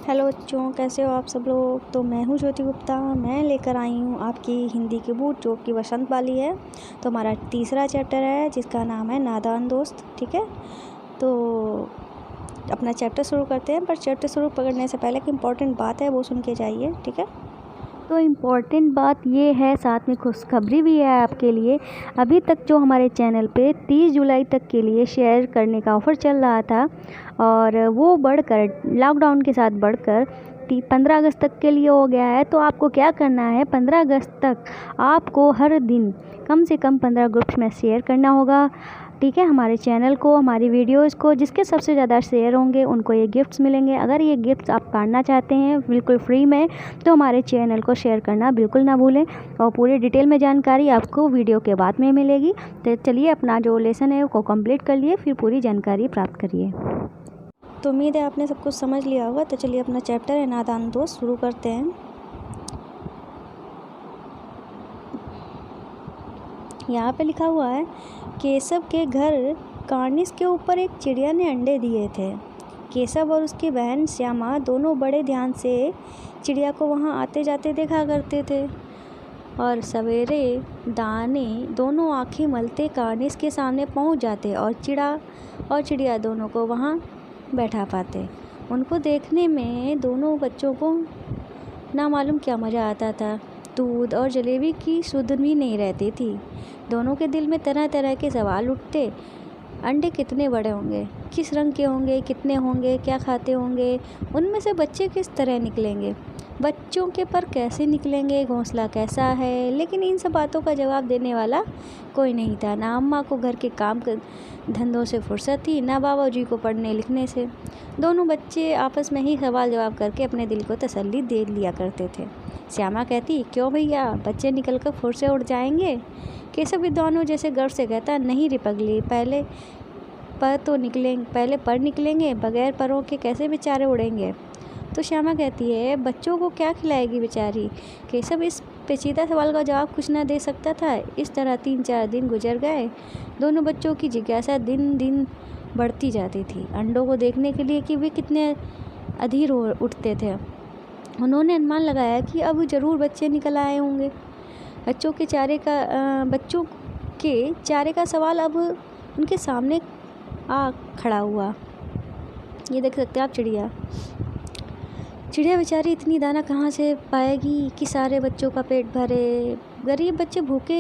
Hello बच्चों, कैसे हो आप सब लोग। तो मैं हूँ ज्योति गुप्ता। मैं लेकर आई हूँ आपकी हिंदी की बुक जो कि वसंत वाली है। तो हमारा तीसरा चैप्टर है जिसका नाम है नादान दोस्त। ठीक है, तो अपना चैप्टर शुरू करते हैं। पर चैप्टर शुरू करने से पहले एक इम्पॉर्टेंट बात है, वो सुन के जाइए। ठीक है, तो इम्पॉर्टेंट बात ये है, साथ में खुशखबरी भी है आपके लिए। अभी तक जो हमारे चैनल पे 30 जुलाई तक के लिए शेयर करने का ऑफ़र चल रहा था और वो बढ़कर लॉकडाउन के साथ बढ़कर 15 अगस्त तक के लिए हो गया है। तो आपको क्या करना है, 15 अगस्त तक आपको हर दिन कम से कम 15 ग्रुप्स में शेयर करना होगा। ठीक है, हमारे चैनल को, हमारी वीडियोस को जिसके सबसे ज़्यादा शेयर होंगे उनको ये गिफ्ट्स मिलेंगे। अगर ये गिफ्ट्स आप पाना चाहते हैं बिल्कुल फ्री में तो हमारे चैनल को शेयर करना बिल्कुल ना भूलें। और पूरी डिटेल में जानकारी आपको वीडियो के बाद में मिलेगी। तो चलिए अपना जो लेसन है वो कंप्लीट कर लिए, फिर पूरी जानकारी प्राप्त करिए। तो उम्मीद है आपने सब कुछ समझ लिया होगा। तो चलिए अपना चैप्टर है नादान दोस्त शुरू करते हैं। यहाँ पे लिखा हुआ है, केशव के घर कार्निस के ऊपर एक चिड़िया ने अंडे दिए थे। केशव और उसकी बहन श्यामा दोनों बड़े ध्यान से चिड़िया को वहाँ आते जाते देखा करते थे और सवेरे दाने दोनों आँखें मलते कार्निस के सामने पहुँच जाते और चिड़िया दोनों को वहाँ बैठा पाते। उनको देखने में दोनों बच्चों को ना मालूम क्या मज़ा आता था। दूध और जलेबी की सुध भी नहीं रहती थी। दोनों के दिल में तरह तरह के सवाल उठते। अंडे कितने बड़े होंगे, किस रंग के होंगे, कितने होंगे, क्या खाते होंगे, उनमें से बच्चे किस तरह निकलेंगे, बच्चों के पर कैसे निकलेंगे, घोंसला कैसा है। लेकिन इन सब बातों का जवाब देने वाला कोई नहीं था। ना अम्मा को घर के काम धंधों से फुर्सत थी, ना बाबा जी को पढ़ने लिखने से। दोनों बच्चे आपस में ही सवाल जवाब करके अपने दिल को तसल्ली दे लिया करते थे। श्यामा कहती, क्यों भैया, बच्चे निकल कर फुर से उड़ जाएंगे। केशव विद्वानों जैसे गर्व से कहता, नहीं रे पगली, पहले पर निकलेंगे, बगैर परों के कैसे बेचारे उड़ेंगे। तो श्यामा कहती है, बच्चों को क्या खिलाएगी बेचारी। केशव इस पेचीदा सवाल का जवाब कुछ न दे सकता था। इस तरह 3-4 दिन गुजर गए। दोनों बच्चों की जिज्ञासा दिन दिन बढ़ती जाती थी अंडों को देखने के लिए कि वे कितने अधीर हो उठते थे। उन्होंने अनुमान लगाया कि अब ज़रूर बच्चे निकल आए होंगे। बच्चों के चारे का सवाल अब उनके सामने आ खड़ा हुआ। ये देख सकते हैं आप, चिड़िया बेचारी इतनी दाना कहाँ से पाएगी कि सारे बच्चों का पेट भरे। गरीब जो बच्चे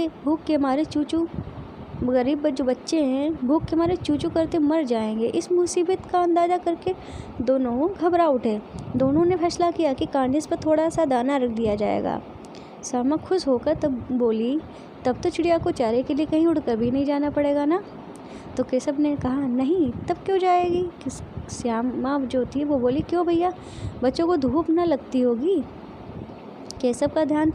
हैं भूख के मारे चूचू करते मर जाएंगे। इस मुसीबत का अंदाज़ा करके दोनों घबरा उठे। दोनों ने फैसला किया कि कार्निस पर थोड़ा सा दाना रख दिया जाएगा। श्यामा खुश होकर तब बोली, तब तो चिड़िया को चारे के लिए कहीं उड़कर भी नहीं जाना पड़ेगा ना। तो केशव ने कहा, नहीं, तब क्यों जाएगी। श्यामा जो थी वो बोली, क्यों भैया, बच्चों को धूप न लगती होगी। केशव का ध्यान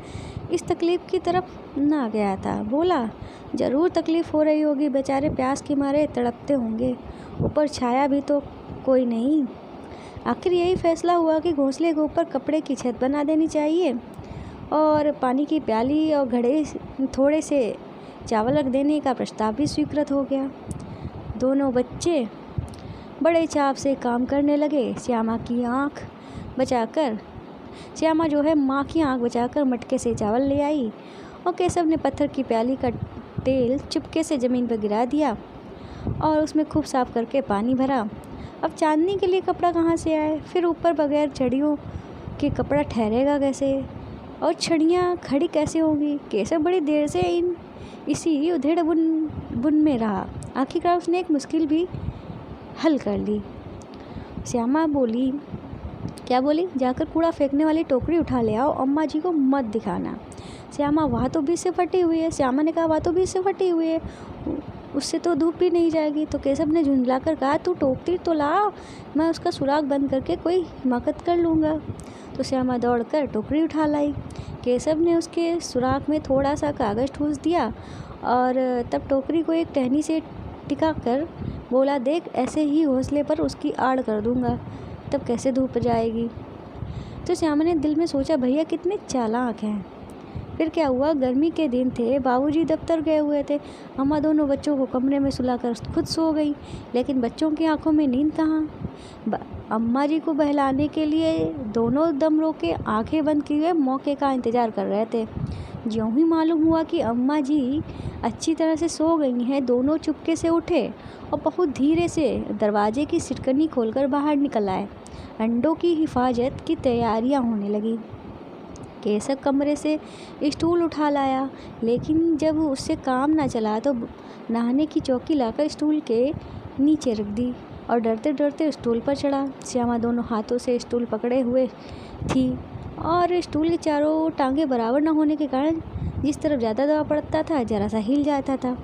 इस तकलीफ़ की तरफ ना गया था। बोला, ज़रूर तकलीफ़ हो रही होगी, बेचारे प्यास के मारे तड़पते होंगे, ऊपर छाया भी तो कोई नहीं। आखिर यही फैसला हुआ कि घोंसले के ऊपर कपड़े की छत बना देनी चाहिए और पानी की प्याली और घड़े थोड़े से चावल रख देने का प्रस्ताव भी स्वीकृत हो गया। दोनों बच्चे बड़े चाव से काम करने लगे। श्यामा माँ की आँख बचाकर मटके से चावल ले आई और केशव ने पत्थर की प्याली का तेल चुपके से ज़मीन पर गिरा दिया और उसमें खूब साफ करके पानी भरा। अब चांदनी के लिए कपड़ा कहाँ से आए, फिर ऊपर बगैर छड़ियों के कपड़ा ठहरेगा कैसे और छड़ियाँ खड़ी कैसे होंगी। केशव बड़ी देर से इसी उधेड़ बुन में रहा। आखिरकार उसने एक मुश्किल भी हल कर ली। श्यामा बोली, क्या बोली, जाकर कूड़ा फेंकने वाली टोकरी उठा ले आओ, अम्मा जी को मत दिखाना। श्यामा, वहाँ तो बीच से फटी हुई है। श्यामा ने कहा, वहाँ तो बीच से फटी हुई है, उससे तो धूप भी नहीं जाएगी। तो केशव ने झुंझला कर कहा, तू टोकरी तो ला, मैं उसका सुराग बंद करके कोई हिमाकत कर लूँगा। तो श्यामा दौड़कर टोकरी उठा लाई। केशव ने उसके सुराख में थोड़ा सा कागज़ ठूस दिया और तब टोकरी को एक टहनी से टिका कर बोला, देख, ऐसे ही घोंसले पर उसकी आड़ कर दूँगा, तब कैसे धूप जाएगी। तो श्यामा ने दिल में सोचा, भैया कितने चालाक हैं। फिर क्या हुआ, गर्मी के दिन थे, बाबूजी दफ्तर गए हुए थे। अम्मा दोनों बच्चों को कमरे में सुलाकर खुद सो गई, लेकिन बच्चों की आंखों में नींद कहाँ। अम्मा जी को बहलाने के लिए दोनों दम रोके आंखें बंद किए मौके का इंतज़ार कर रहे थे। ज्यों ही मालूम हुआ कि अम्मा जी अच्छी तरह से सो गई हैं, दोनों चुपके से उठे और बहुत धीरे से दरवाजे की सिटकनी खोलकर बाहर निकल आए। अंडों की हिफाजत की तैयारियां होने लगी। केशव कमरे से स्टूल उठा लाया, लेकिन जब उससे काम ना चला तो नहाने की चौकी लाकर स्टूल के नीचे रख दी और डरते डरते स्टूल पर चढ़ा। श्यामा दोनों हाथों से स्टूल पकड़े हुए थी और स्टूल के चारों टांगे बराबर न होने के कारण जिस तरफ ज़्यादा दबाव पड़ता था जरा सा हिल जाता था।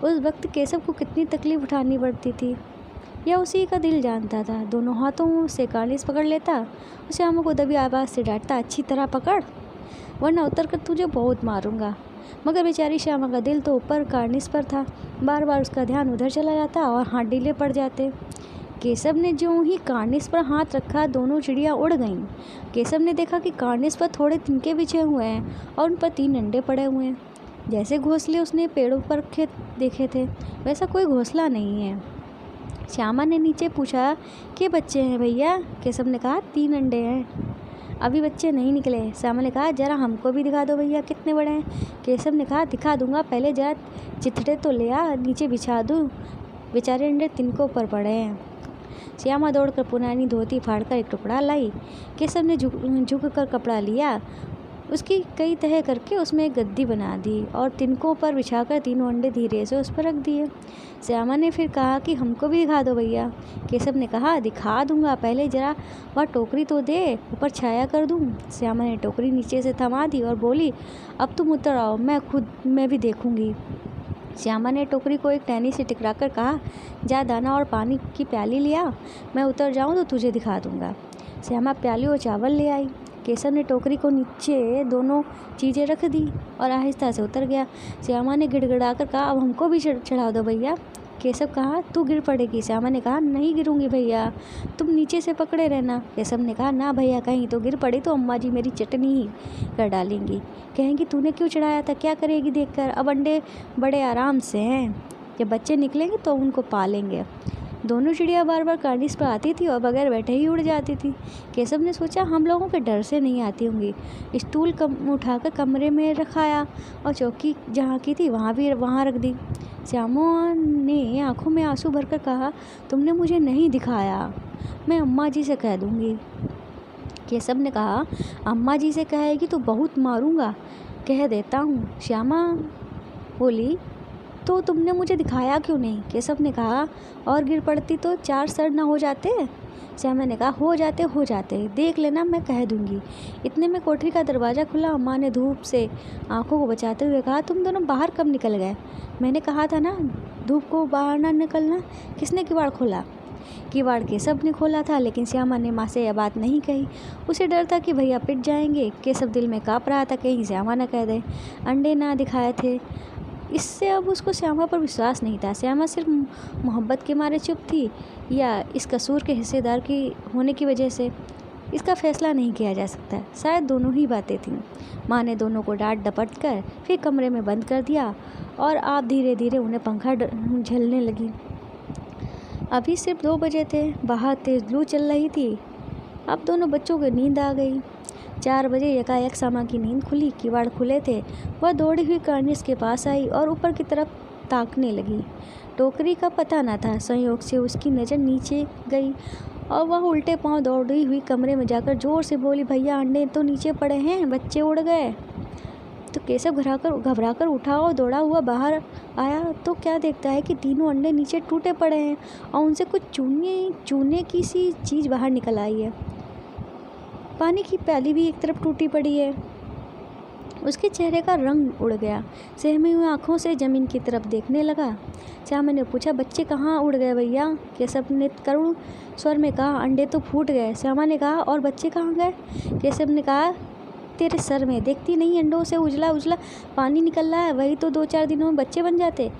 उस वक्त केशव को कितनी तकलीफ उठानी पड़ती थी यह उसी का दिल जानता था। दोनों हाथों से कार्निस पकड़ लेता और श्यामा को दबी आवाज़ से डांटता, अच्छी तरह पकड़ वरना उतर कर तुझे बहुत मारूंगा। मगर बेचारी श्यामा का दिल तो ऊपर कार्निस पर था। बार बार उसका ध्यान उधर चला जाता और हाथ ढीले पड़ जाते। केशव ने ज्यों ही कार्निस पर हाथ रखा दोनों चिड़िया उड़ गईं। केशव ने देखा कि कार्निस पर थोड़े तिनके बिछे हुए हैं और उन पर 3 अंडे पड़े हुए हैं। जैसे घोंसले उसने पेड़ों पर देखे थे वैसा कोई घोंसला नहीं है। श्यामा ने नीचे पूछा कि बच्चे हैं भैया? केशव ने कहा 3 अंडे हैं, अभी बच्चे नहीं निकले। श्यामा ने कहा जरा हमको भी दिखा दो भैया कितने बड़े हैं। केशव ने कहा दिखा दूंगा, पहले जरा चिथड़े तो ले आ, नीचे बिछा दूँ, बेचारे अंडे तिनकों पर पड़े हैं। श्यामा दौड़कर पुरानी धोती फाड़कर एक टुकड़ा लाई। केशव ने झुक कर कपड़ा लिया, उसकी कई तह करके उसमें एक गद्दी बना दी और तिनकों पर बिछाकर 3 अंडे धीरे से उस पर रख दिए। श्यामा ने फिर कहा कि हमको भी दिखा दो भैया। केशव ने कहा दिखा दूंगा, पहले जरा वह टोकरी तो दे, ऊपर छाया कर दूं। श्यामा ने टोकरी नीचे से थमा दी और बोली अब तुम उतर आओ, मैं भी देखूंगी। श्यामा ने टोकरी को एक टहनी से टकराकर कहा जा दाना और पानी की प्याली लिया, मैं उतर जाऊं तो तुझे दिखा दूंगा। श्यामा प्याली और चावल ले आई। केशव ने टोकरी को नीचे दोनों चीज़ें रख दी और आहिस्ता से उतर गया। श्यामा ने गिड़गिड़ाकर कहा अब हमको भी चढ़ा दो भैया। केशव कहा तू गिर पड़ेगी। श्यामा ने कहा नहीं गिरूंगी भैया, तुम नीचे से पकड़े रहना। केशव ने कहा ना भैया, कहीं तो गिर पड़ी तो अम्मा जी मेरी चटनी ही कर डालेंगी, कहेंगी तूने क्यों चढ़ाया था, क्या करेगी देखकर। अब अंडे बड़े आराम से हैं, जब बच्चे निकलेंगे तो उनको पालेंगे। दोनों चिड़िया बार बार कार्निस पर आती थी और बगैर बैठे ही उड़ जाती थी। केशव ने सोचा हम लोगों के डर से नहीं आती होंगी। स्टूल उठाकर कमरे में रखाया और चौकी जहाँ की थी वहाँ रख दी। श्यामा ने आंखों में आंसू भरकर कहा तुमने मुझे नहीं दिखाया, मैं अम्मा जी से कह दूँगी। केशव ने कहा अम्मा जी से कहेगी तो बहुत मारूंगा, कह देता हूँ। श्यामा बोली तो तुमने मुझे दिखाया क्यों नहीं। केशव ने कहा और गिर पड़ती तो 4 सर ना हो जाते। श्यामा ने कहा हो जाते, देख लेना, मैं कह दूंगी। इतने में कोठरी का दरवाज़ा खुला। अम्मा ने धूप से आंखों को बचाते हुए कहा तुम दोनों बाहर कब निकल गए, मैंने कहा था ना धूप को बाहर ना निकलना। किसने किवाड़ खोला? किवाड़ केशव ने खोला था, लेकिन श्यामा ने माँ से यह बात नहीं कही। उसे डर था कि भैया पिट जाएंगे। केशव दिल में काँप रहा था कहीं श्यामा न कह दे अंडे ना दिखाए थे। इससे अब उसको श्यामा पर विश्वास नहीं था। श्यामा सिर्फ मोहब्बत के मारे चुप थी या इस कसूर के हिस्सेदार की होने की वजह से, इसका फैसला नहीं किया जा सकता। शायद दोनों ही बातें थीं। माँ ने दोनों को डांट डपट कर फिर कमरे में बंद कर दिया और आप धीरे धीरे उन्हें पंखा झलने लगी। अभी सिर्फ 2 बजे थे, बाहर तेज़ लू चल रही थी। अब दोनों बच्चों को नींद आ गई। 4 बजे एकाएक श्यामा की नींद खुली। किवाड़ खुले थे। वह दौड़ी हुई कार्निस के पास आई और ऊपर की तरफ ताकने लगी। टोकरी का पता न था। संयोग से उसकी नज़र नीचे गई और वह उल्टे पांव दौड़ी हुई कमरे में जाकर जोर से बोली भैया अंडे तो नीचे पड़े हैं, बच्चे उड़ गए। तो केशव घबराकर उठा और दौड़ा हुआ बाहर आया तो क्या देखता है कि तीनों अंडे नीचे टूटे पड़े हैं और उनसे कुछ चूने की सी चीज़ बाहर निकल आई है। पानी की प्याली भी एक तरफ टूटी पड़ी है। उसके चेहरे का रंग उड़ गया। सहमी हुई आंखों से ज़मीन की तरफ देखने लगा। श्यामा ने पूछा बच्चे कहाँ उड़ गए भैया? केशव ने करुण स्वर में कहा अंडे तो फूट गए। श्यामा ने कहा और बच्चे कहाँ गए? केशव ने कहा तेरे सर में देखती नहीं अंडों से उजला उजला पानी निकल रहा है, वही तो 2-4 दिनों में बच्चे बन जाते।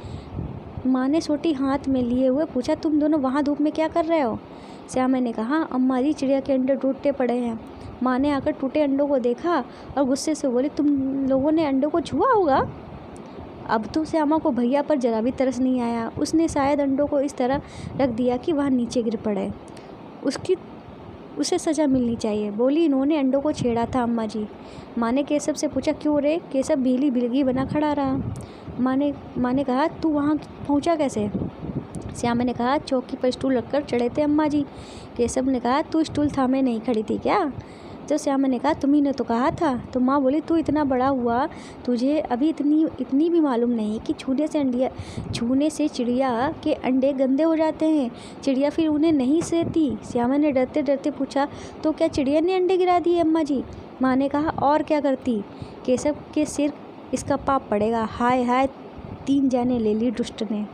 माँ ने सोटी हाथ में लिए हुए पूछा तुम दोनों वहाँ धूप में क्या कर रहे हो? श्यामा ने कहा अम्मा जी चिड़िया के अंडे टूटे पड़े हैं। माँ ने आकर टूटे अंडों को देखा और गुस्से से बोली तुम लोगों ने अंडों को छुआ होगा। अब तो श्यामा को भैया पर जरा भी तरस नहीं आया। उसने शायद अंडों को इस तरह रख दिया कि वह नीचे गिर पड़े। उसकी उसे सज़ा मिलनी चाहिए, बोली। इन्होंने अंडों को छेड़ा था अम्मा जी। माँ ने केशव से पूछा, क्यों रे? केशव भीली भिलगी बना खड़ा रहा। माँ ने कहा, तू वहाँ पहुँचा कैसे? श्यामा ने कहा, चौकी पर स्टूल रखकर चढ़े थे अम्मा जी। केशव ने कहा, तू स्टूल थामे नहीं खड़ी थी क्या? तो श्यामा ने कहा, तुम्ही ने तो कहा था। तो माँ बोली, तू इतना बड़ा हुआ, तुझे अभी इतनी भी मालूम नहीं कि छूने से चिड़िया के अंडे गंदे हो जाते हैं। चिड़िया फिर उन्हें नहीं सहती। श्यामा ने डरते डरते पूछा, तो क्या चिड़िया ने अंडे गिरा दिए अम्मा जी? माँ ने कहा, और क्या करती? केशव के सिर इसका पाप पड़ेगा। हाय हाय, 3 जाने ले ली दुष्ट ने।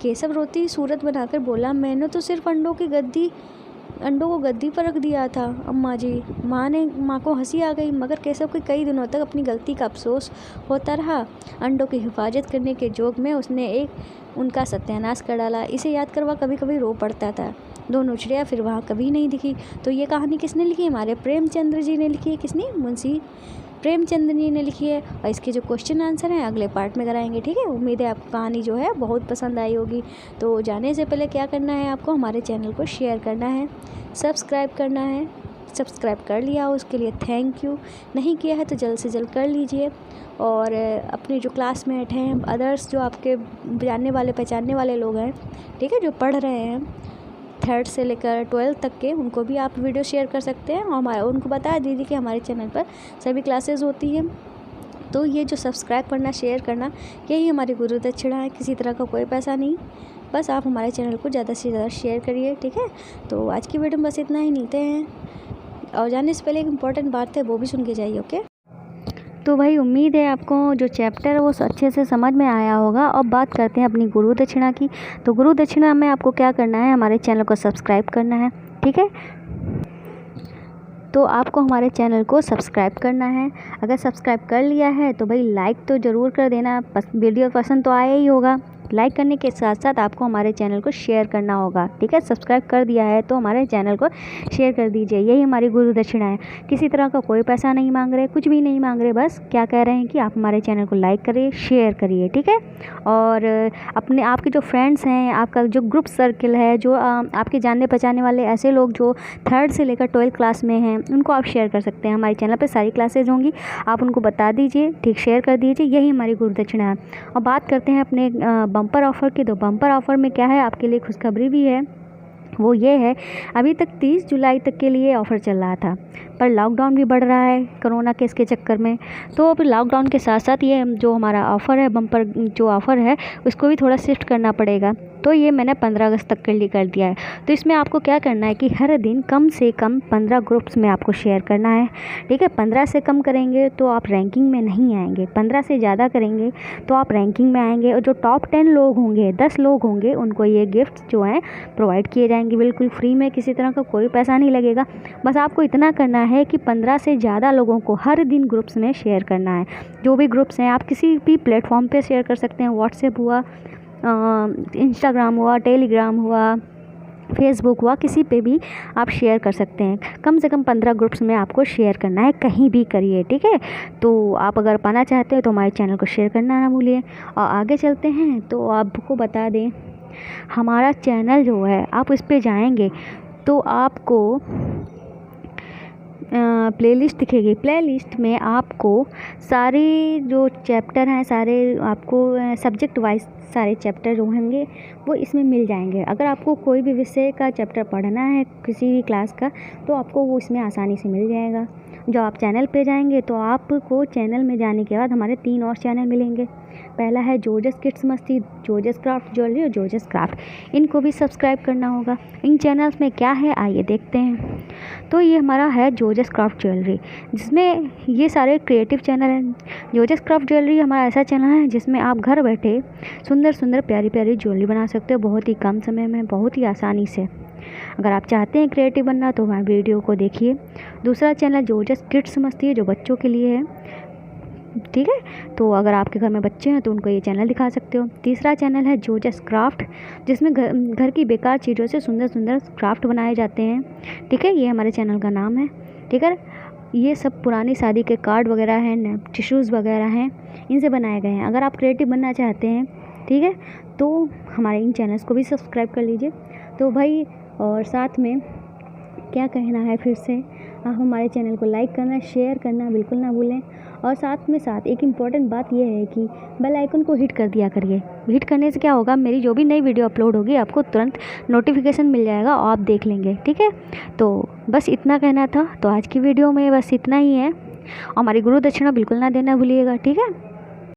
केशव रोती हुई सूरत बनाकर बोला, मैंने तो सिर्फ अंडों को गद्दी पर रख दिया था अम्मा जी। माँ को हंसी आ गई, मगर केशव को कई दिनों तक अपनी गलती का अफसोस होता रहा। अंडों की हिफाजत करने के जोग में उसने उनका सत्यानाश कर डाला। इसे याद कर वह कभी कभी रो पड़ता था। दोनों चिड़िया फिर वहाँ कभी नहीं दिखी। तो ये कहानी किसने लिखी? हमारे प्रेमचंद्र जी ने लिखी है। किसने? मुंशी प्रेमचंद जी ने लिखी है। और इसके जो क्वेश्चन आंसर हैं अगले पार्ट में कराएंगे, ठीक है। उम्मीद है आपको कहानी जो है बहुत पसंद आई होगी। तो जाने से पहले क्या करना है आपको? हमारे चैनल को शेयर करना है, सब्सक्राइब करना है। सब्सक्राइब कर लिया हो उसके लिए थैंक यू, नहीं किया है तो जल्द से जल्द कर लीजिए। और अपने जो क्लासमेट हैं, अदर्स जो आपके जानने वाले पहचानने वाले लोग हैं, ठीक है, जो पढ़ रहे हैं 3rd से लेकर 12th तक के, उनको भी आप वीडियो शेयर कर सकते हैं। और उनको बता दीजिए कि हमारे चैनल पर सभी क्लासेस होती हैं। तो ये जो सब्सक्राइब करना, शेयर करना, यही हमारी गुरु दक्षिणा है। किसी तरह का कोई पैसा नहीं, बस आप हमारे चैनल को ज़्यादा से ज़्यादा शेयर करिए, ठीक है। तो आज की वीडियो में बस इतना ही, मिलते हैं। और जाने से पहले एक इम्पॉर्टेंट बात है, वो भी सुन के जाइए, ओके। तो भाई उम्मीद है आपको जो चैप्टर है वो अच्छे से समझ में आया होगा। अब बात करते हैं अपनी गुरु दक्षिणा की। तो गुरु दक्षिणा में आपको क्या करना है? हमारे चैनल को सब्सक्राइब करना है, ठीक है। तो आपको हमारे चैनल को सब्सक्राइब करना है। अगर सब्सक्राइब कर लिया है तो भाई लाइक तो ज़रूर कर देना। वीडियो पसंद तो आया ही होगा। लाइक करने के साथ साथ आपको हमारे चैनल को शेयर करना होगा, ठीक है। सब्सक्राइब कर दिया है तो हमारे चैनल को शेयर कर दीजिए। यही हमारी गुरु दक्षिणा है। किसी तरह का कोई पैसा नहीं मांग रहे, कुछ भी नहीं मांग रहे, बस क्या कह रहे हैं कि आप हमारे चैनल को लाइक करिए, शेयर करिए, ठीक है। और आपके जो फ्रेंड्स हैं, आपका जो ग्रुप सर्कल है, जो आपके जानने पहचानने वाले ऐसे लोग जो 3rd से लेकर 12th क्लास में हैं, उनको आप शेयर कर सकते हैं। हमारे चैनल पर सारी क्लासेज होंगी, आप उनको बता दीजिए, ठीक, शेयर कर दीजिए। यही हमारी गुरु दक्षिणा है। और बात करते हैं अपने बम्पर ऑफ़र की। तो बम्पर ऑफ़र में क्या है, आपके लिए खुशखबरी भी है। वो ये है, अभी तक 30 जुलाई तक के लिए ऑफ़र चल रहा था, पर लॉकडाउन भी बढ़ रहा है कोरोना केस के चक्कर में। तो अब लॉकडाउन के साथ साथ ये जो हमारा ऑफ़र है, बम्पर जो ऑफ़र है, उसको भी थोड़ा शिफ्ट करना पड़ेगा। तो ये मैंने 15 अगस्त तक के लिए कर दिया है। तो इसमें आपको क्या करना है कि हर दिन कम से कम 15 ग्रुप्स में आपको शेयर करना है, ठीक है। 15 से कम करेंगे तो आप रैंकिंग में नहीं आएंगे, 15 से ज़्यादा करेंगे तो आप रैंकिंग में आएंगे। और जो टॉप 10 लोग होंगे, 10 लोग होंगे, उनको ये गिफ्ट जो हैं प्रोवाइड किए जाएंगे बिल्कुल फ्री में। किसी तरह का कोई पैसा नहीं लगेगा। बस आपको इतना करना है कि 15 से ज़्यादा लोगों को हर दिन ग्रुप्स में शेयर करना है। जो भी ग्रुप्स हैं, आप किसी भी प्लेटफॉर्म पे शेयर कर सकते हैं। व्हाट्सएप हुआ, इंस्टाग्राम हुआ, टेलीग्राम हुआ, फेसबुक हुआ, किसी पे भी आप शेयर कर सकते हैं। कम से कम 15 ग्रुप्स में आपको शेयर करना है, कहीं भी करिए, ठीक है। तो आप अगर पाना चाहते हैं तो हमारे चैनल को शेयर करना ना भूलिए। और आगे चलते हैं तो आपको बता दें, हमारा चैनल जो है, आप इस पे जाएंगे तो आपको प्लेलिस्ट दिखेगी। प्लेलिस्ट में आपको सारे जो चैप्टर हैं, सारे आपको सब्जेक्ट वाइज सारे चैप्टर जो होंगे वो इसमें मिल जाएंगे। अगर आपको कोई भी विषय का चैप्टर पढ़ना है, किसी भी क्लास का, तो आपको वो इसमें आसानी से मिल जाएगा। जब आप चैनल पे जाएंगे तो आपको चैनल में जाने के बाद हमारे 3 और चैनल मिलेंगे। पहला है जोजस किड्स मस्ती, जोजस क्राफ्ट ज्वेलरी और जोजस क्राफ्ट। इनको भी सब्सक्राइब करना होगा। इन चैनल्स में क्या है आइए देखते हैं। तो ये हमारा है जोजस क्राफ्ट ज्वेलरी, जिसमें ये सारे क्रिएटिव चैनल हैं। जोजस क्राफ्ट ज्वेलरी हमारा ऐसा चैनल है जिसमें आप घर बैठे सुंदर सुंदर प्यारी प्यारी ज्वेलरी बना सकते हो, बहुत ही कम समय में, बहुत ही आसानी से। अगर आप चाहते हैं क्रिएटिव बनना तो हमारे वीडियो को देखिए। दूसरा चैनल जोजस किड्स मस्ती है, जो बच्चों के लिए है, ठीक है। तो अगर आपके घर में बच्चे हैं तो उनको ये चैनल दिखा सकते हो। तीसरा चैनल है जोजस क्राफ्ट, जिसमें घर की बेकार चीज़ों से सुंदर सुंदर क्राफ्ट बनाए जाते हैं, ठीक है। ये हमारे चैनल का नाम है, ठीक है। ये सब पुरानी शादी के कार्ड वगैरह हैं, टिश्यूज़ वगैरह हैं, इनसे बनाए गए हैं। अगर आप क्रिएटिव बनना चाहते हैं, ठीक है, तो हमारे इन चैनल्स को भी सब्सक्राइब कर लीजिए। तो भाई, और साथ में क्या कहना है फिर से, आप हमारे चैनल को लाइक करना, शेयर करना बिल्कुल ना भूलें। और साथ में साथ एक इम्पॉर्टेंट बात यह है कि बेल आइकन को हिट कर दिया करिए। हिट करने से क्या होगा, मेरी जो भी नई वीडियो अपलोड होगी आपको तुरंत नोटिफिकेशन मिल जाएगा और आप देख लेंगे, ठीक है। तो बस इतना कहना था। तो आज की वीडियो में बस इतना ही है। और हमारी गुरु दक्षिणा बिल्कुल ना देना भूलिएगा, ठीक है।